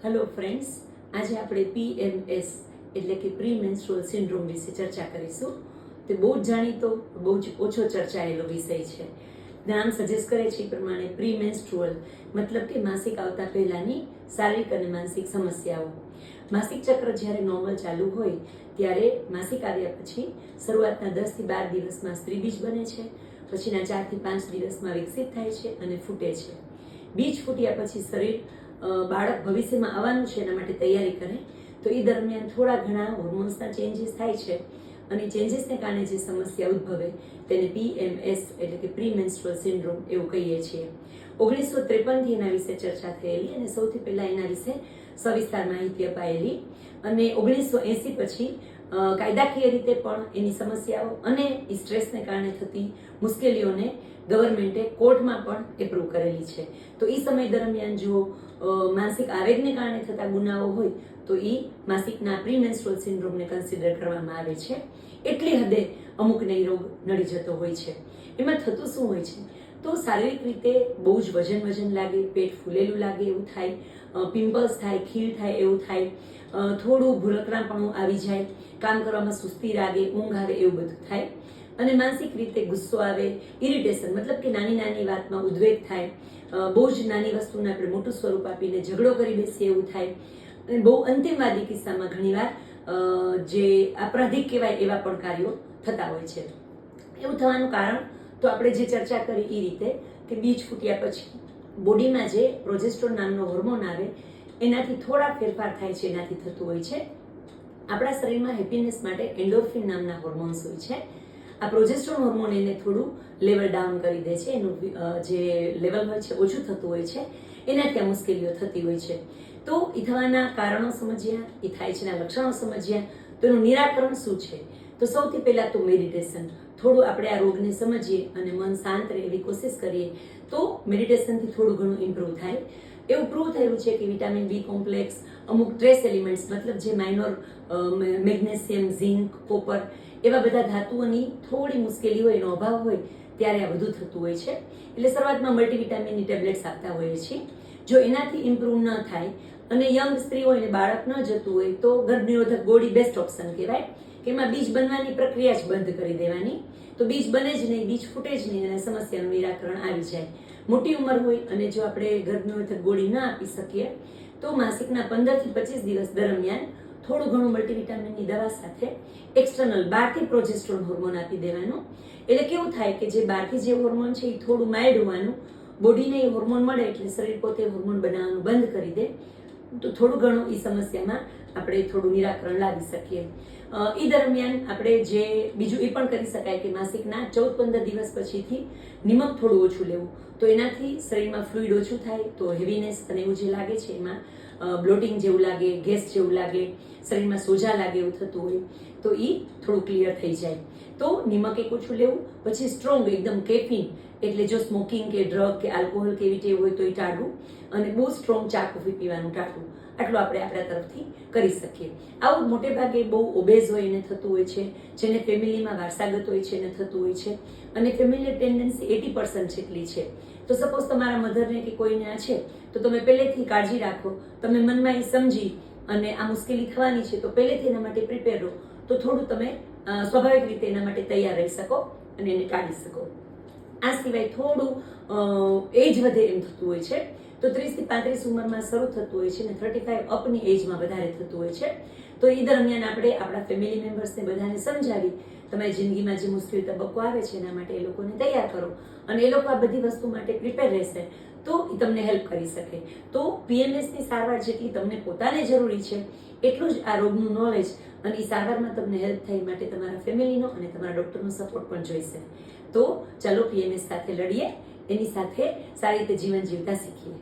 Hello friends, આજે આપણે PMS એટલે કે પ્રી મેન્સ્ટ્રુઅલ સિન્ડ્રોમ વિશે ચર્ચા કરીશું. તે બહુ જ જાણીતો, બહુ જ ઓછો ચર્ચાયેલો વિષય છે. નામ સજેસ્ટ કરે છે એ પ્રમાણે પ્રી મેન્સ્ટ્રુઅલ મતલબ કે માસિક આવતા પહેલાની શારીરિક અને માનસિક સમસ્યાઓ. માસિક ચક્ર જ્યારે નોર્મલ ચાલુ હોય ત્યારે માસિક આવ્યા પછી શરૂઆતના 10 થી 12 દિવસમાં સ્ત્રીબીજ બને છે, પછીના 4 થી 5 દિવસમાં વિકસિત થાય છે અને ફૂટે છે. બીજ ફૂટ્યા પછી શરીર બાળક ભવિષ્યમાં આવવાનું છે એના માટે તૈયારી કરે તો એ દરમિયાન થોડા ઘણા હોર્મોન્સના ચેન્જીસ થાય છે અને ચેન્જીસને કારણે જે સમસ્યા ઉદ્ભવે તેને PMS એટલે કે પ્રી મેન્સ્ટ્રુઅલ સિન્ડ્રોમ એવું કહીએ છીએ. 1953થી એના વિશે ચર્ચા થયેલી અને સૌથી પહેલાં એના વિશે સવિસ્તાર માહિતી અપાયેલી અને 1980 પછી કાયદાકીય રીતે પણ એની સમસ્યાઓ અને સ્ટ્રેસને કારણે થતી મુશ્કેલીઓને ગવર્મેન્ટે કોર્ટમાં પણ એપ્રૂવ કરેલી છે. તો એ સમય દરમિયાન જો માનસિક આવેગને કારણે થતા ગુનાઓ હોય તો એ માસિકના પ્રીમેન્સ્ટ્રુઅલ સિન્ડ્રોમને કન્સિડર કરવામાં આવે છે. એટલી હદે અમુકને રોગ નડી જતો હોય છે. એમાં થતું શું હોય છે તો શારીરિક રીતે બહુ જ વજન લાગે, પેટ ફૂલેલું લાગે એવું થાય, પિમ્પલ્સ થાય, ખીલ થાય એવું થાય, થોડું ભૂલકરાપણું આવી જાય, કામ કરવામાં સુસ્તી લાગે, ઊંઘ આવે એવું બધું થાય અને માનસિક રીતે ગુસ્સો આવે, ઇરિટેશન મતલબ કે નાની વાતમાં ઉદ્વેગ થાય, બહુ જ નાની વસ્તુને આપણે મોટું સ્વરૂપ આપીને ઝઘડો કરી બેસીએ એવું થાય અને બહુ અંતિમવાદી કિસ્સામાં ઘણીવાર જે અપરાધિક કહેવાય એવા પણ કાર્યો થતા હોય છે. એવું થવાનું કારણ તો આપણે જે ચર્ચા કરી એ રીતે કે બીજ ફૂટ્યા પછી બોડીમાં જે પ્રોજેસ્ટ્રોન નામનો હોર્મોન આવે એનાથી થોડા ફેરફાર થાય છે, એનાથી થતું હોય છે. આપણા શરીરમાં હેપીનેસ માટે એન્ડોર્ફિન નામના હોર્મોન્સ હોય છે. આ પ્રોજેસ્ટ્રોન હોર્મોન એને થોડું લેવલ ડાઉન કરી દે છે, એનું જે લેવલ હોય છે ઓછું થતું હોય છે, એનાથી આ મુશ્કેલીઓ થતી હોય છે. તો એ થવાના કારણો સમજ્યા, એ થાય છે એના લક્ષણો સમજ્યા તો એનું નિરાકરણ શું છે તો સૌથી પહેલાં તો મેડિટેશન. થોડું આપણે આ રોગને સમજીએ અને મન શાંત રહે એવી કોશિશ કરીએ તો મેડિટેશનથી થોડું ઘણું ઇમ્પ્રૂવ થાય. એવું પ્રૂવ થયું છે કે વિટામિન બી કોમ્પ્લેક્સ, અમુક ટ્રેસ એલિમેન્ટ્સ મતલબ જે માઇનોર મેગ્નેશિયમ, ઝિંક, કોપર એવા બધા ધાતુઓની થોડી મુશ્કેલી હોય, એનો અભાવ હોય ત્યારે આ બધું થતું હોય છે. એટલે શરૂઆતમાં મલ્ટીવિટામિનની ટેબ્લેટ્સ આપતા હોઈએ છીએ. જો એનાથી ઇમ્પ્રૂવ ન થાય અને યંગ સ્ત્રી હોય ને બાળક ન જતું હોય તો ગર્ભનિરોધક ગોળી બેસ્ટ ઓપ્શન કહેવાય કે એમાં બીજ બનવાની પ્રક્રિયા જ બંધ કરી દેવાની. તો બીજ બને જ નહીં, બીજ ફૂટે જ નહીં અને સમસ્યાનું નિરાકરણ આવી જાય. મોટી ઉંમર હોય અને જો આપણે ગર્ભનિરોધક ગોળી ન આપી શકીએ તો માસિકના 15 થી 25 દિવસ દરમિયાન થોડું ઘણું મલ્ટીવિટામિનની દવા સાથે એક્સટર્નલ બહારથી પ્રોજેસ્ટ્રોન હોર્મોન આપી દેવાનું. એટલે કેવું થાય કે જે બહારથી જે હોર્મોન છે એ થોડું માઇલ્ડ હોવાનું, બોડીને એ હોર્મોન મળે એટલે શરીર પોતે હોર્મોન બનાવવાનું બંધ કરી દે તો થોડું ઘણું એ સમસ્યામાં આપણે થોડું નિરાકરણ લાવી શકીએ. એ દરમિયાન આપણે જે બીજું એ પણ કરી શકાય કે માસિકના 14-15 દિવસ પછીથી નિમક થોડું ઓછું લેવું તો એનાથી શરીરમાં ફ્લુઇડ ઓછું થાય તો હેવીનેસ અને એવું જે લાગે છે એમાં બ્લોટિંગ જેવું લાગે, ગેસ જેવું લાગે, શરીરમાં સોજા લાગે એવું થતું હોય તો એ થોડું ક્લિયર થઈ જાય. તો નિમક એક ઓછું લેવું, પછી સ્ટ્રોંગ એકદમ કેફીન એટલે જો સ્મોકિંગ કે ડ્રગ કે આલ્કોહોલ કે એવી ટેવ હોય તો એ ટાળવું અને બહુ સ્ટ્રોંગ ચા કોફી પીવાનું ટાળવું. આટલું આપણે આપણા તરફથી કરી શકીએ. આવું મોટે ભાગે બહુ ઓબેઝ હોય એને થતું હોય છે, જેને ફેમિલીમાં વારસાગત હોય છે એને થતું હોય છે અને ફેમિલી ટેન્ડન્સી 80% જેટલી છે. તો સપોઝ તમારા મધરને કે કોઈને આ છે તો તમે પહેલેથી કાળજી રાખો, તમે મનમાં એ સમજી અને આ મુશ્કેલી થવાની છે તો પહેલેથી એના માટે પ્રિપેર રહો તો થોડું તમે સ્વાભાવિક રીતે એના માટે તૈયાર રહી શકો અને એને ટાળી શકો. આ સિવાય થોડું એજ વધે એમ થતું હોય છે તો 30 થી 35 ઉંમરમાં શરૂ થતું હોય છે અને 35 અપની એજમાં વધારે થતું હોય છે. તો એ દરમિયાન આપણે આપણા ફેમિલી મેમ્બર્સને બધાને સમજાવી તમારી જિંદગીમાં જે મુશ્કેલ તબક્કો આવે છે એના માટે એ લોકોને તૈયાર કરો અને એ લોકો આ બધી વસ્તુ માટે પ્રિપેર રહેશે તો એ તમને હેલ્પ કરી શકે. તો PMSની સારવાર જેટલી તમને પોતાને જરૂરી છે એટલું જ આ રોગનું નોલેજ અને એ સારવારમાં તમને હેલ્પ થાય માટે તમારા ફેમિલીનો અને તમારા ડૉક્ટરનો સપોર્ટ પણ જોઈશે. તો ચાલો PMS સાથે લડીએ, એની સાથે સારી રીતે જીવન જીવતા શીખીએ.